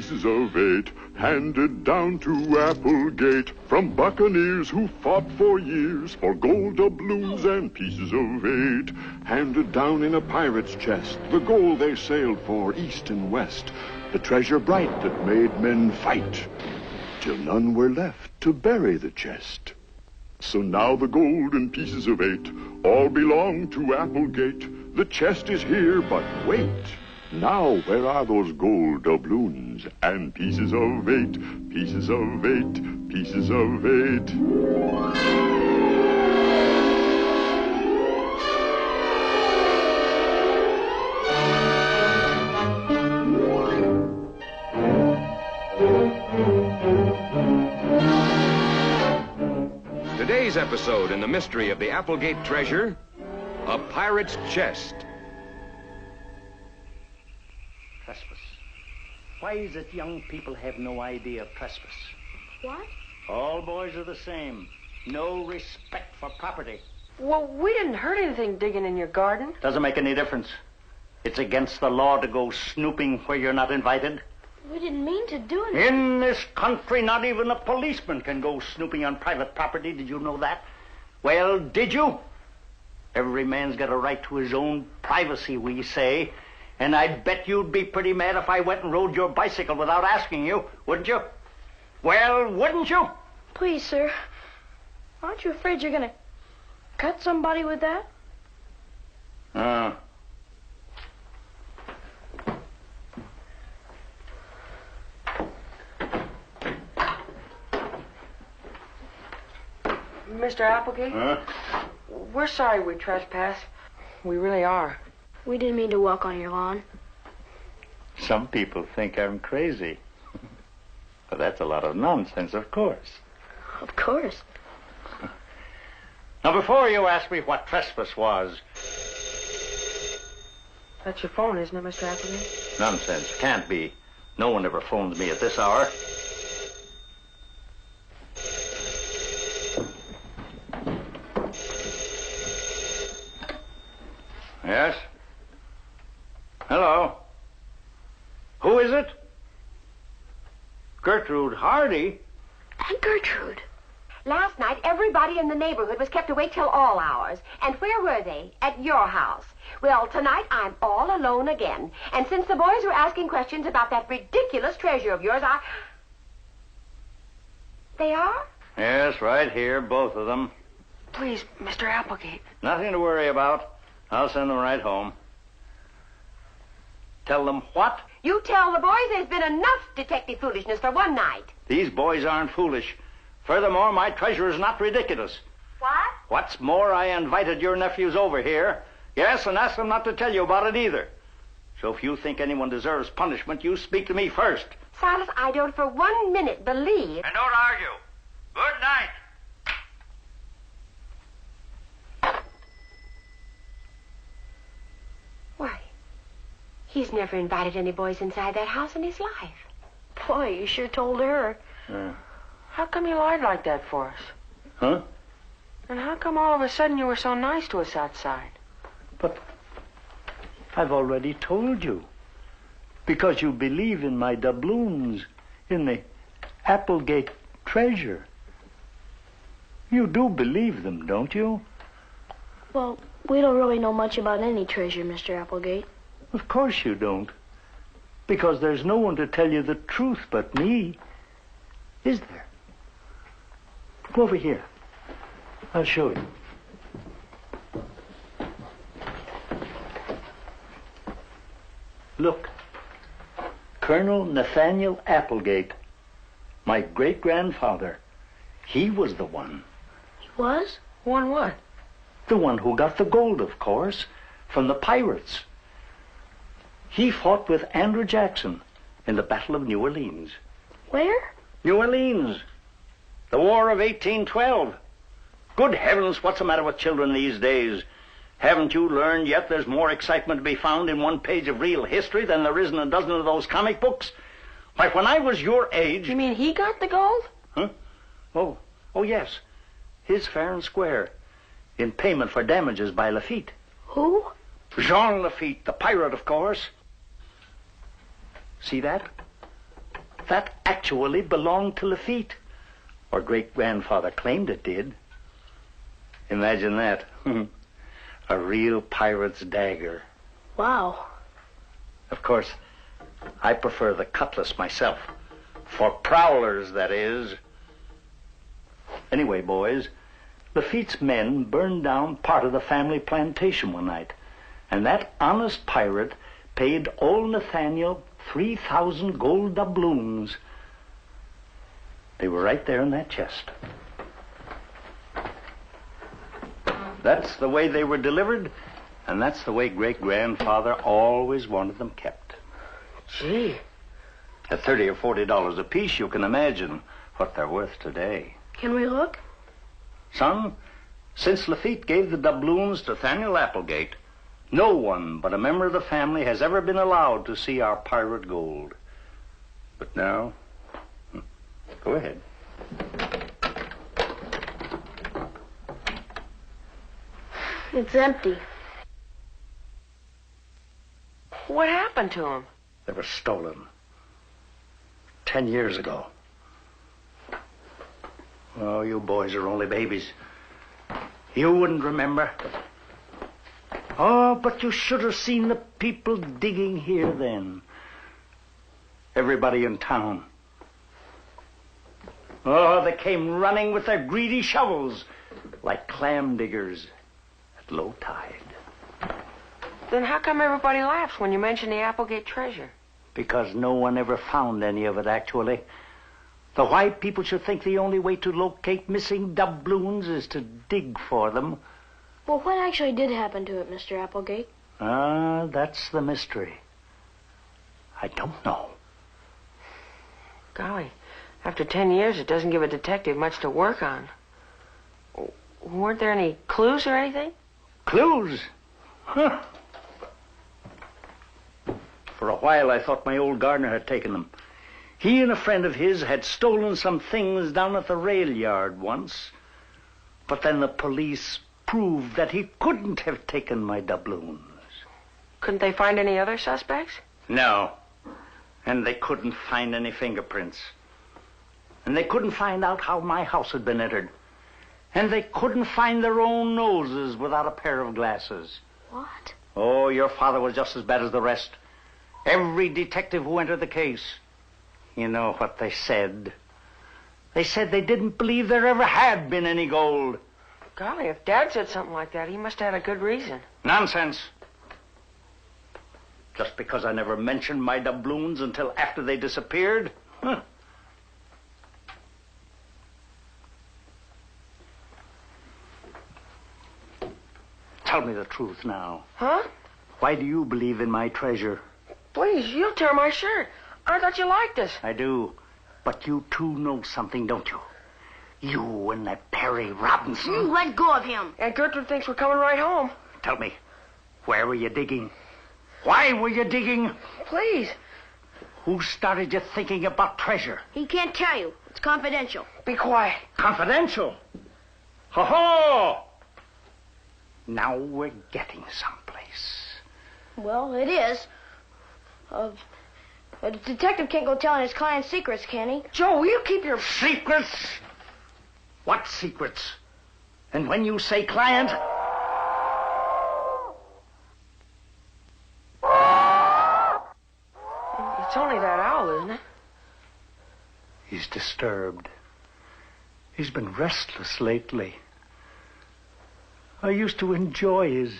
pieces of 8, handed down to Applegate from buccaneers who fought for years for gold doubloons and pieces of 8. Handed down in a pirate's chest, the gold they sailed for east and west, the treasure bright that made men fight, till none were left to bury the chest. So now the gold and pieces of 8 all belong to Applegate. The chest is here, but wait. Now where are those gold doubloons and pieces of 8, pieces of 8, pieces of 8? Today's episode in the mystery of the Applegate treasure, a pirate's chest. Trespass. Why is it young people have no idea of trespass? What? All boys are the same. No respect for property. Well, we didn't hurt anything digging in your garden. Doesn't make any difference. It's against the law to go snooping where you're not invited. We didn't mean to do anything. In this country, not even a policeman can go snooping on private property. Did you know that? Well, did you? Every man's got a right to his own privacy, we say. And I'd bet you'd be pretty mad if I went and rode your bicycle without asking you, wouldn't you? Well, wouldn't you? Please, sir. Aren't you afraid you're going to cut somebody with that? Mr. Applegate? We're sorry we trespassed. We really are. We didn't mean to walk on your lawn. Some people think I'm crazy. But that's a lot of nonsense, of course. Of course. Now, before you ask me what trespass was... That's your phone, isn't it, Mr. Applegate? Nonsense. Can't be. No one ever phones me at this hour. Yes? Hello? Who is it? Gertrude Hardy? Aunt Gertrude. Last night, everybody in the neighborhood was kept awake till all hours. And where were they? At your house. Well, tonight I'm all alone again. And since the boys were asking questions about that ridiculous treasure of yours, They are? Yes, right here, both of them. Please, Mr. Applegate. Nothing to worry about. I'll send them right home. Tell them what? You tell the boys there's been enough detective foolishness for one night. These boys aren't foolish. Furthermore, my treasure is not ridiculous. What? What's more, I invited your nephews over here. Yes, and asked them not to tell you about it either. So if you think anyone deserves punishment, you speak to me first. Silas, I don't for 1 minute believe... And don't argue. Good night. Why, he's never invited any boys inside that house in his life. Boy, you sure told her. How come you lied like that for us? Huh? And how come all of a sudden you were so nice to us outside? But I've already told you. Because you believe in my doubloons, in the Applegate treasure. You do believe them, don't you? Well, we don't really know much about any treasure, Mr. Applegate. Of course you don't. Because there's no one to tell you the truth but me. Is there? Come over here. I'll show you. Look. Colonel Nathaniel Applegate, my great-grandfather. He was the one. He was? One what? The one who got the gold, of course, from the pirates. He fought with Andrew Jackson in the Battle of New Orleans. Where? New Orleans. The War of 1812. Good heavens, what's the matter with children these days? Haven't you learned yet there's more excitement to be found in one page of real history than there is in a dozen of those comic books? Why, when I was your age... You mean he got the gold? Huh? Oh, yes. His fair and square. In payment for damages by Lafitte. Who? Jean Lafitte, the pirate, of course. See that? that actually belonged to Lafitte. Or great-grandfather claimed it did. Imagine that. A real pirate's dagger. Wow. Of course, I prefer the cutlass myself. For prowlers, that is. Anyway, boys, Lafitte's men burned down part of the family plantation one night. And that honest pirate paid old Nathaniel 3,000 gold doubloons. They were right there in that chest. That's the way they were delivered, and that's the way great-grandfather always wanted them kept. Gee. At $30 or $40 apiece, you can imagine what they're worth today. Can we look? Son, since Lafitte gave the doubloons to Nathaniel Applegate, no one but a member of the family has ever been allowed to see our pirate gold. But now, go ahead. It's empty. What happened to him? They were stolen 10 years ago. Oh, you boys are only babies. You wouldn't remember. Oh, but you should have seen the people digging here then. Everybody in town. Oh, they came running with their greedy shovels like clam diggers at low tide. Then how come everybody laughs when you mention the Applegate treasure? Because no one ever found any of it, actually. The white people should think the only way to locate missing doubloons is to dig for them. Well, what actually did happen to it, Mr. Applegate? Ah, that's the mystery. I don't know. Golly, after 10 years, it doesn't give a detective much to work on. Weren't there any clues or anything? Clues? Huh. For a while, I thought my old gardener had taken them. He and a friend of his had stolen some things down at the rail yard once. But then the police proved that he couldn't have taken my doubloons. Couldn't they find any other suspects? No. And they couldn't find any fingerprints. And they couldn't find out how my house had been entered. And they couldn't find their own noses without a pair of glasses. What? Oh, your father was just as bad as the rest. Every detective who entered the case. You know what they said? They said they didn't believe there ever had been any gold. Golly, if Dad said something like that, he must have had a good reason. Nonsense. Just because I never mentioned my doubloons until after they disappeared? Huh. Tell me the truth now. Huh? Why do you believe in my treasure? Please, you'll tear my shirt. I thought you liked us. I do. But you too know something, don't you? You and that Perry Robinson. You let go of him. Aunt Gertrude thinks we're coming right home. Tell me, where were you digging? Why were you digging? Please. Who started you thinking about treasure? He can't tell you. It's confidential. Be quiet. Confidential? Ho-ho! Now we're getting someplace. Well, it is. A detective can't go telling his client's secrets, can he? Joe, will you keep your... Secrets? What secrets? And when you say client... It's only that owl, isn't it? He's disturbed. He's been restless lately. I used to enjoy his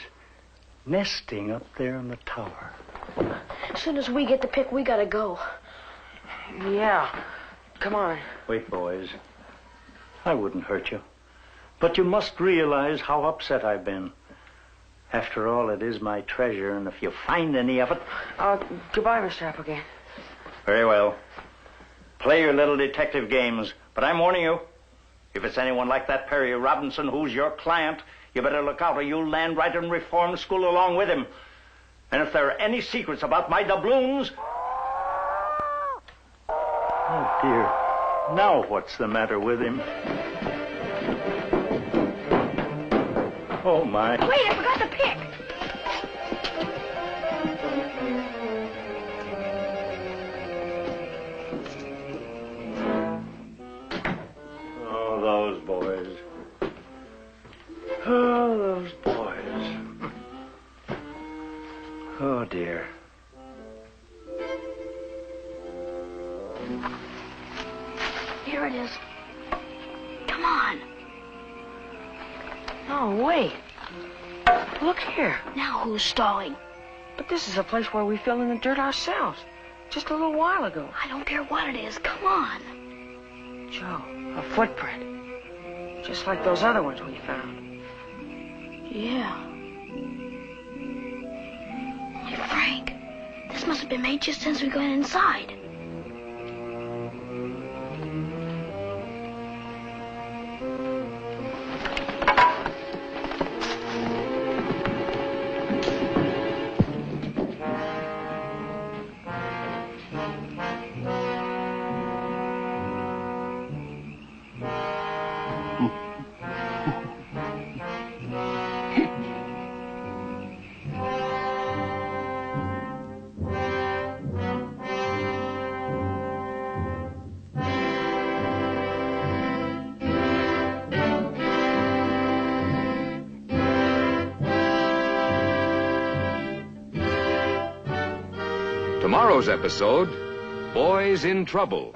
nesting up there in the tower. As soon as we get the pick, we gotta go. Yeah. Come on. Wait, boys. I wouldn't hurt you. But you must realize how upset I've been. After all, it is my treasure, and if you find any of it... Goodbye, Mr. Applegate. Very well. Play your little detective games. But I'm warning you, if it's anyone like that Perry Robinson who's your client, you better look out or you'll land right in reform school along with him. And if there are any secrets about my doubloons... Oh, dear. Now what's the matter with him? Oh, my. Wait, I forgot the pick. Oh, those boys. Oh, dear. Here it is. Come on. Oh, wait. Look here. Now who's stalling? But this is a place where we filled in the dirt ourselves. Just a little while ago. I don't care what it is. Come on. Joe, a footprint. Just like those other ones we found. Yeah. Hey, Frank, this must have been made just since we got inside. Tomorrow's episode, Boys in Trouble.